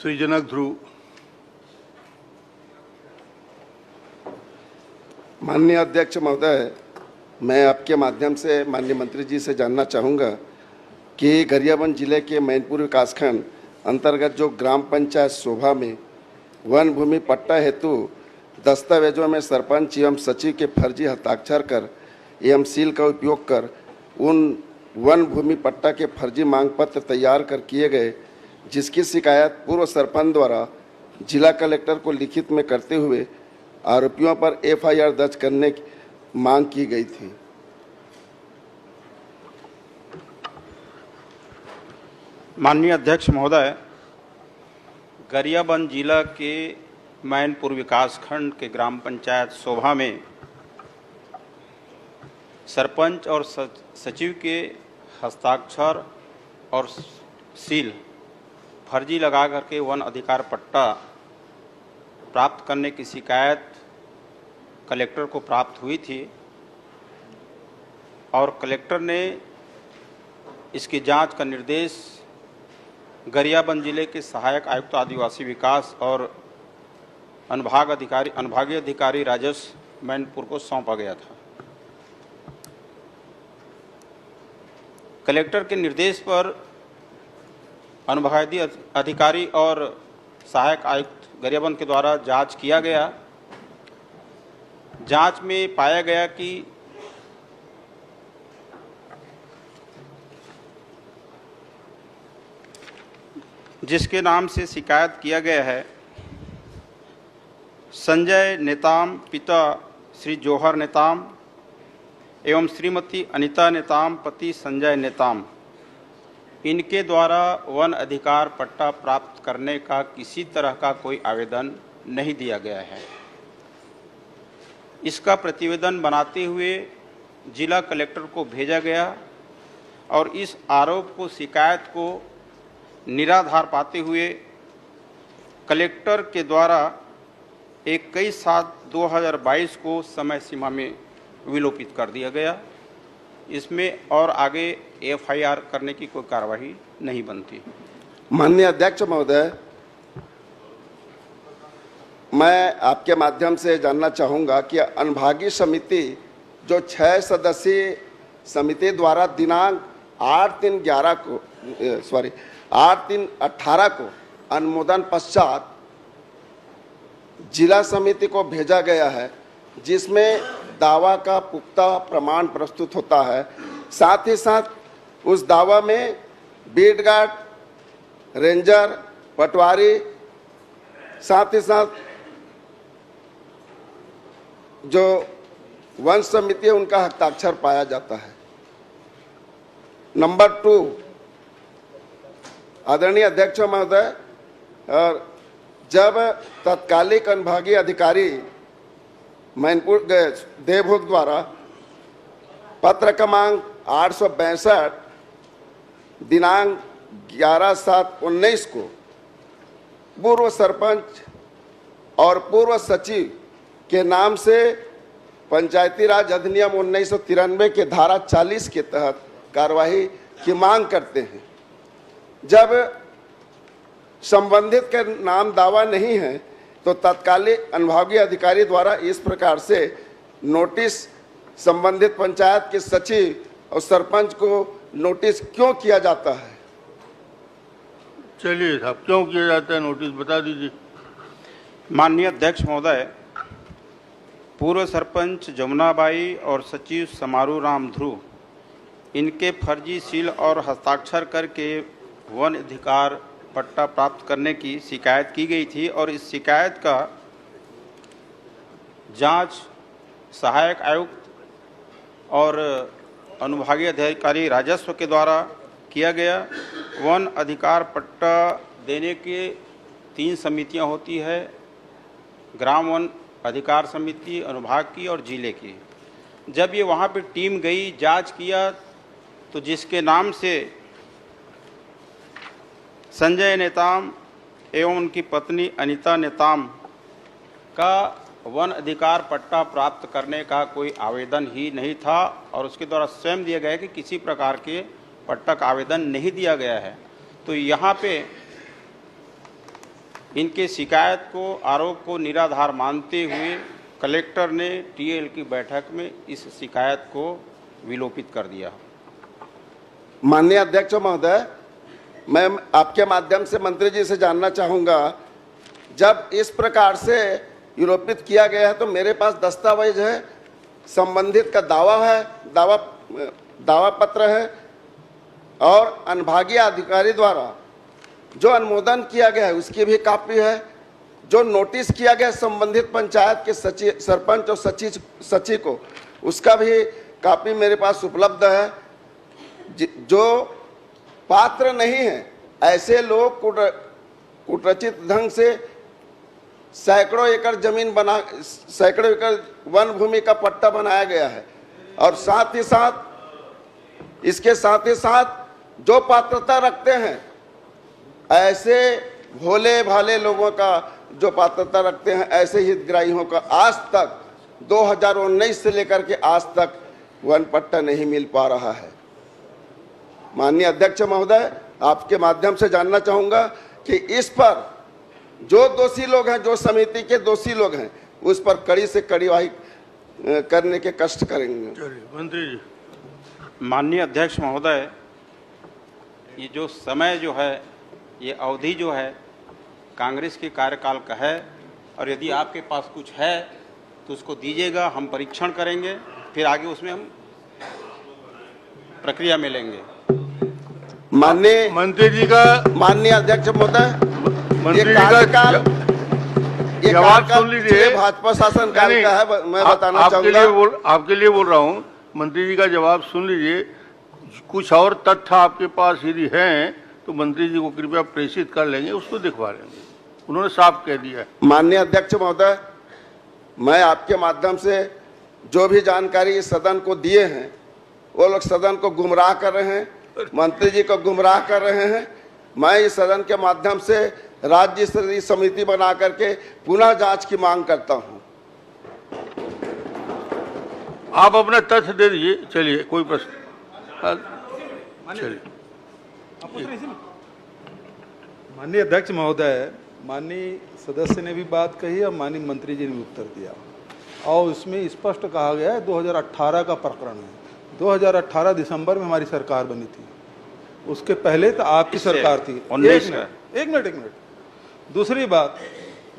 श्री जनक ध्रुव। माननीय अध्यक्ष महोदय, मैं आपके माध्यम से माननीय मंत्री जी से जानना चाहूँगा कि गरियाबंद जिले के मैनपुर विकासखंड अंतर्गत जो ग्राम पंचायत शोभा में वन भूमि पट्टा हेतु दस्तावेजों में सरपंच एवं सचिव के फर्जी हस्ताक्षर कर एवं सील का उपयोग कर उन वन भूमि पट्टा के फर्जी मांग पत्र तैयार कर किए गए, जिसकी शिकायत पूर्व सरपंच द्वारा जिला कलेक्टर को लिखित में करते हुए आरोपियों पर एफआईआर दर्ज करने की मांग की गई थी। माननीय अध्यक्ष महोदय, गरियाबंद जिला के मैनपुर विकासखंड के ग्राम पंचायत शोभा में सरपंच और सचिव के हस्ताक्षर और सील फर्जी लगा करके वन अधिकार पट्टा प्राप्त करने की शिकायत कलेक्टर को प्राप्त हुई थी और कलेक्टर ने इसकी जांच का निर्देश गरियाबंद जिले के सहायक आयुक्त आदिवासी विकास और अनुभागीय अधिकारी राजस्व मैनपुर को सौंपा गया था। कलेक्टर के निर्देश पर अनुभागीय अधिकारी और सहायक आयुक्त गरियाबंद के द्वारा जांच किया गया। जांच में पाया गया कि जिसके नाम से शिकायत किया गया है, संजय नेताम पिता श्री जौहर नेताम एवं श्रीमती अनीता नेताम पति संजय नेताम, इनके द्वारा वन अधिकार पट्टा प्राप्त करने का किसी तरह का कोई आवेदन नहीं दिया गया है। इसका प्रतिवेदन बनाते हुए जिला कलेक्टर को भेजा गया और इस आरोप को, शिकायत को निराधार पाते हुए कलेक्टर के द्वारा 21/7/2022 को समय सीमा में विलोपित कर दिया गया। इसमें और आगे एफआईआर करने की कोई कार्रवाई नहीं बनती। माननीय अध्यक्ष महोदय, मैं आपके माध्यम से जानना चाहूँगा कि अनुभागीय समिति जो 6 सदस्यीय समिति द्वारा दिनांक 8/3/18 को अनुमोदन पश्चात जिला समिति को भेजा गया है, जिसमें दावा का पुख्ता प्रमाण प्रस्तुत होता है। साथ ही साथ उस दावा में बीट गार्ड, रेंजर, पटवारी, साथ ही साथ जो वन समिति है उनका हस्ताक्षर पाया जाता है। नंबर 2, आदरणीय अध्यक्ष महोदय, जब तत्कालिक अनुभागीय अधिकारी मैनपुर देवभोग द्वारा पत्र क्रमांक 862 दिनांक 11/7/19 को पूर्व सरपंच और पूर्व सचिव के नाम से पंचायती राज अधिनियम 1993 के धारा 40 के तहत कार्यवाही की मांग करते हैं। जब संबंधित के नाम दावा नहीं है तो तत्कालिक अनुभागीय अधिकारी द्वारा इस प्रकार से नोटिस संबंधित पंचायत के सचिव और सरपंच को नोटिस क्यों किया जाता है? चलिए साहब, क्यों किया जाता है नोटिस बता दीजिए। माननीय अध्यक्ष महोदय, पूर्व सरपंच जमुनाबाई और सचिव समारू राम ध्रुव, इनके फर्जी सील और हस्ताक्षर करके वन अधिकार पट्टा प्राप्त करने की शिकायत की गई थी और इस शिकायत का जांच सहायक आयुक्त और अनुभागीय अधिकारी राजस्व के द्वारा किया गया। वन अधिकार पट्टा देने के 3 समितियां होती है, ग्राम वन अधिकार समिति, अनुभाग की और जिले की। जब ये वहाँ पे टीम गई, जांच किया, तो जिसके नाम से संजय नेताम एवं उनकी पत्नी अनीता नेताम का वन अधिकार पट्टा प्राप्त करने का कोई आवेदन ही नहीं था और उसके द्वारा स्वयं दिया गया कि किसी प्रकार के पट्टा का आवेदन नहीं दिया गया है। तो यहाँ पे इनके शिकायत को, आरोप को निराधार मानते हुए कलेक्टर ने टीएल की बैठक में इस शिकायत को विलोपित कर दिया। माननीय अध्यक्ष महोदय, मैं आपके माध्यम से मंत्री जी से जानना चाहूंगा, जब इस प्रकार से विलोपित किया गया है तो मेरे पास दस्तावेज है, संबंधित का दावा है, दावा पत्र है और अनुभागीय अधिकारी द्वारा जो अनुमोदन किया गया है उसकी भी कॉपी है, जो नोटिस किया गया संबंधित पंचायत के सचिव, सरपंच और सचिव को, उसका भी कॉपी मेरे पास उपलब्ध है। जो पात्र नहीं है ऐसे लोग कुटरचित ढंग से सैकड़ों एकड़ जमीन बना, सैकड़ों एकड़ वन भूमि का पट्टा बनाया गया है और साथ ही साथ इसके साथ ही साथ जो पात्रता रखते हैं ऐसे भोले भाले लोगों का जो पात्रता रखते हैं, ऐसे हितग्राहियों का आज तक 2019 से लेकर के आज तक वन पट्टा नहीं मिल पा रहा है। माननीय अध्यक्ष महोदय, आपके माध्यम से जानना चाहूंगा कि इस पर जो दोषी लोग हैं, जो समिति के दोषी लोग हैं, उस पर कड़ी से कार्यवाही करने के कष्ट करेंगे। चलिए मंत्री जी। माननीय अध्यक्ष महोदय, ये जो समय जो है, ये अवधि जो है कांग्रेस के कार्यकाल का है और यदि आपके पास कुछ है तो उसको दीजिएगा, हम परीक्षण करेंगे, फिर आगे उसमें हम प्रक्रिया में लेंगे। माननीय मंत्री जी का माननीय अध्यक्ष महोदय, मंत्री जी का जवाब सुन लीजिए। भाजपा शासन काल का है, मैं बताना आपके चाहूंगा। आपके लिए बोल रहा हूँ, मंत्री जी का जवाब सुन लीजिए। कुछ और तथ्य आपके पास यदि हैं तो मंत्री जी को कृपया प्रेषित कर लेंगे, उसको दिखवा लेंगे। उन्होंने साफ कह दिया है। माननीय अध्यक्ष महोदय, मैं आपके माध्यम से जो भी जानकारी इस सदन को दिए हैं, वो लोग सदन को गुमराह कर रहे हैं, मंत्री जी को गुमराह कर रहे हैं। मैं इस सदन के माध्यम से राज्य स्तरीय समिति बना करके पुनः जांच की मांग करता हूं। आप अपना तथ्य दे दीजिए। चलिए, कोई प्रश्न? चलिए। माननीय अध्यक्ष महोदय, माननीय सदस्य ने भी बात कही और माननीय मंत्री जी ने भी उत्तर दिया और उसमें स्पष्ट कहा गया है 2018 का प्रकरण है। 2018 दिसंबर में हमारी सरकार बनी थी, उसके पहले तो आपकी सरकार थी। एक मिनट। दूसरी बात,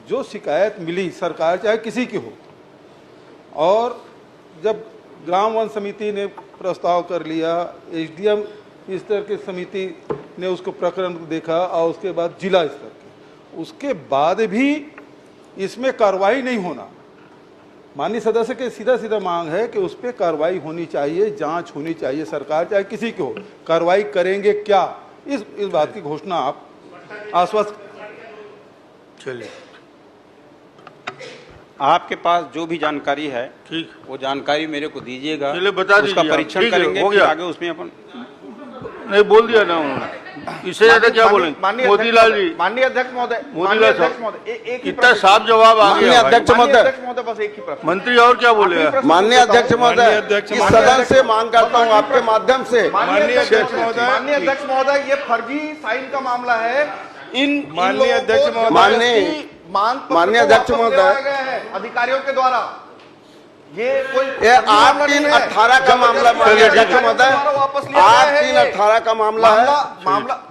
जो शिकायत मिली सरकार चाहे किसी की हो, और जब ग्राम वन समिति ने प्रस्ताव कर लिया, एसडीएम स्तर की समिति ने उसको प्रकरण को देखा और उसके बाद जिला स्तर के, उसके बाद भी इसमें कार्रवाई नहीं होना। माननीय सदस्य के सीधा मांग है कि उस पर कार्रवाई होनी चाहिए, जांच होनी चाहिए। सरकार चाहे किसी की हो, कार्रवाई करेंगे क्या, इस बात की घोषणा आप आश्वस्त। चलिए, आपके पास जो भी जानकारी है, ठीक, वो जानकारी मेरे को दीजिएगा। चलिए, बता दीजिए। उसका परीक्षण करेंगे, फिर आगे उसमें अपन नहीं बोल दिया ना उन्होंने। इससे ज्यादा क्या बोलेंगे? मोतीलाल जी, माननीय अध्यक्ष महोदय, मोतीलाल साहब, इतना साफ जवाब आ माननीय गया। अध्यक्ष महोदय, बस एक ही प्रश्न। मंत्री और क्या बोलेगा? माननीय अध्यक्ष महोदय, इस सदन से मांग करता हूं आपके माध्यम से। माननीय अध्यक्ष महोदय, ये फर्जी साइन का मामला है। इन माननीय अध्यक्ष महोदय, माननीय अध्यक्ष महोदय, अधिकारियों के द्वारा ये कोई 8/3/18 का मामला। अध्यक्ष महोदय, 8/3/18 का मामला है।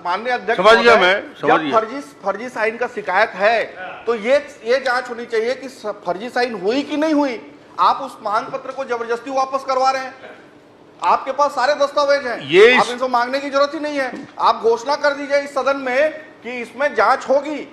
माननीय अध्यक्ष समझ गया मैं, जब समझ गया। फर्जी साइन का शिकायत है तो ये जांच होनी चाहिए कि फर्जी साइन हुई कि नहीं हुई। आप उस मांग पत्र को जबरदस्ती वापस करवा रहे हैं। आपके पास सारे दस्तावेज हैं, आप इनको मांगने की जरूरत ही नहीं है। आप घोषणा कर दीजिए इस सदन में कि इसमें जांच होगी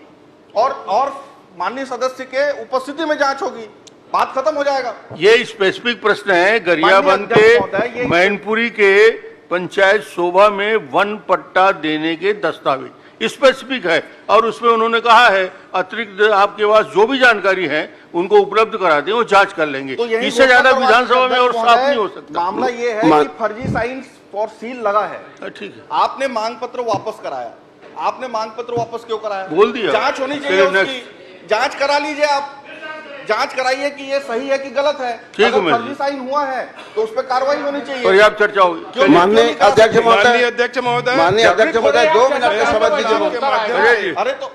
और माननीय सदस्य के उपस्थिति में जांच होगी, बात खत्म हो जाएगा। ये स्पेसिफिक प्रश्न है। गरियाबंद के मैनपुरी के पंचायत शोभा में वन पट्टा देने के दस्तावेज स्पेसिफिक है और उसमें उन्होंने कहा है अतिरिक्त आपके पास जो भी जानकारी है उनको उपलब्ध करा दें, वो जांच कर लेंगे। तो इससे ज्यादा विधानसभा में और साफ नहीं हो सकता। मामला ये है कि फर्जी साइन फॉर सील लगा है। ठीक है, आपने मांग पत्र वापस कराया। आपने मांग पत्र वापस क्यों कराया? बोल दिया। जांच होनी चाहिए उसकी, जांच करा लीजिए। आप जांच कराइए कि ये सही है कि गलत है। अगर फर्जी साइन हुआ है तो उस पर कार्रवाई होनी चाहिए। पर्याप्त चर्चा होगी। माननीय अध्यक्ष महोदय, माननीय अध्यक्ष महोदय, 2 मिनट का समय दीजिए। अरे तो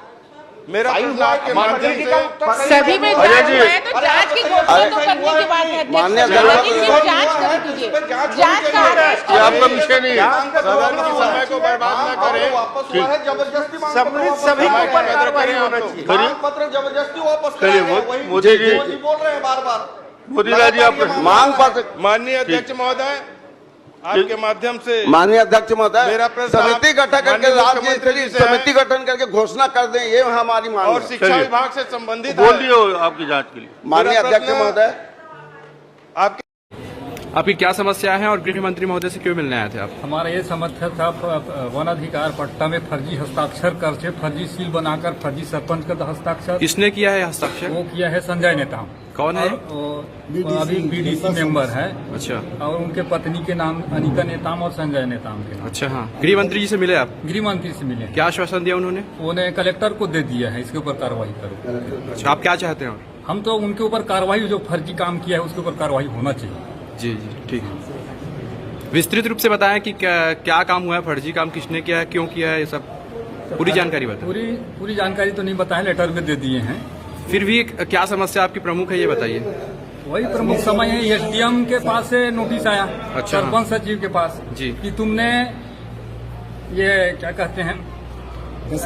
मेरा साइन प्रश्न हुआ है आपके कि माध्यम फर्जी से का उत्तर सभी में अजय जांच जी। हुआ है तो जांच की घोषणा तो करने की बात है माननीय अध्यक्ष। अध्यक्ष, लेकिन सिर्फ जांच कर दीजिए, जांच का आदेश ये आपका विषय नहीं है। सदन के समय को बर्बाद न करें। वापस हुआ है, जबरदस्ती मांग पत्र सम्मिलित वापस सभी हुआ के है। ऊपर कार्रवाई होना चाहिए। मांग पत्र जबरदस्ती वापस चलिए, कराया गया। वही मोदी जी- मोदी बोल रहे हैं बार बार। मोदी राज जी, आप मांग पत्र, माननीय अध्यक्ष महोदय, आपके माध्यम से माननीय अध्यक्ष महोदय, मेरा प्रश्न समिति आप- गठन करके माननीय राज्य मुख्यमंत्री स्तरीय जी से है। समिति गठन करके घोषणा कर दें, ये हमारी मांग और है। शिक्षा चलिए। विभाग से संबंधित बोल है। दिए आपकी जांच के लिए। माननीय मेरा अध्यक्ष प्रश्न- महोदय, आपके आपकी क्या समस्या है और गृह मंत्री महोदय से क्यों मिलने आए थे आप? हमारा ये समस्या था वन अधिकार पट्टा में फर्जी हस्ताक्षर करके फर्जी सील बनाकर फर्जी सरपंच का हस्ताक्षर किसने किया है हस्ताक्षर? वो किया है संजय नेताम। कौन है? वो अभी बीडीसी मेंबर है अच्छा और उनके पत्नी के नाम अनीता नेताम और संजय नेताम के नाम। अच्छा, हाँ। गृह मंत्री जी से मिले आप? गृह मंत्री से मिले, क्या आश्वासन दिया उन्होंने? उन्हें कलेक्टर को दे दिया है, इसके ऊपर कार्रवाई करो। अच्छा, आप क्या चाहते हैं और? हम तो उनके ऊपर कार्रवाई, जो फर्जी काम किया है उसके ऊपर कार्रवाई होना चाहिए। जी जी, ठीक है। विस्तृत रूप से बताएं कि क्या काम हुआ है, फर्जी काम किसने किया है, क्यों किया है, ये सब पूरी जानकारी बताएं। पूरी जानकारी तो नहीं बताए, लेटर में दे दिए हैं। फिर भी क्या समस्या आपकी प्रमुख है, ये बताइए। वही प्रमुख समय है, एसडीएम के पास से नोटिस आया, अच्छा। सरपंच सचिव के पास जी। कि तुमने ये क्या कहते हैं,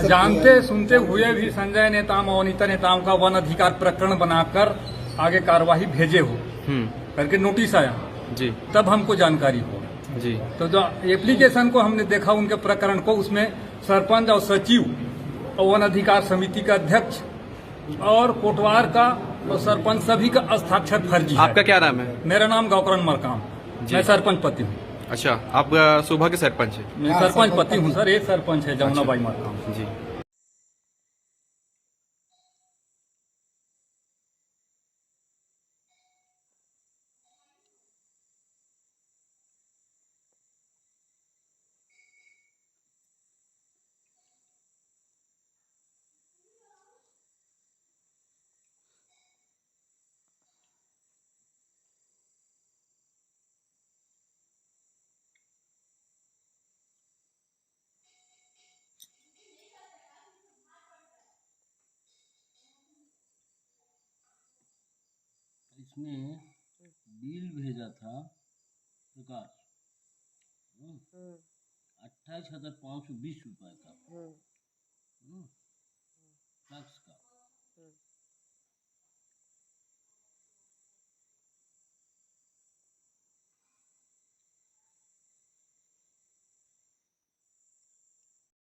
जानते सुनते हुए भी संजय नेताम और अनीता नेताम का वन अधिकार प्रकरण बनाकर आगे कार्यवाही भेजे हो करके नोटिस आया। जी तब हमको जानकारी हो। जी तो जो एप्लीकेशन को हमने देखा, उनके प्रकरण को, उसमें सरपंच और सचिव और वन अधिकार समिति का अध्यक्ष और कोटवार का और सरपंच सभी का हस्ताक्षर फर्जी है। आपका क्या नाम है? मेरा नाम गौकरण मरकाम, मैं सरपंच पति हूँ। अच्छा, आप सुबह के सरपंच हैं? मैं सरपंच पति हूँ सर, एक सरपंच है जमुनाबाई मरकाम। जी। इसमें बिल भेजा था प्रकाश 28,520 रुपए का।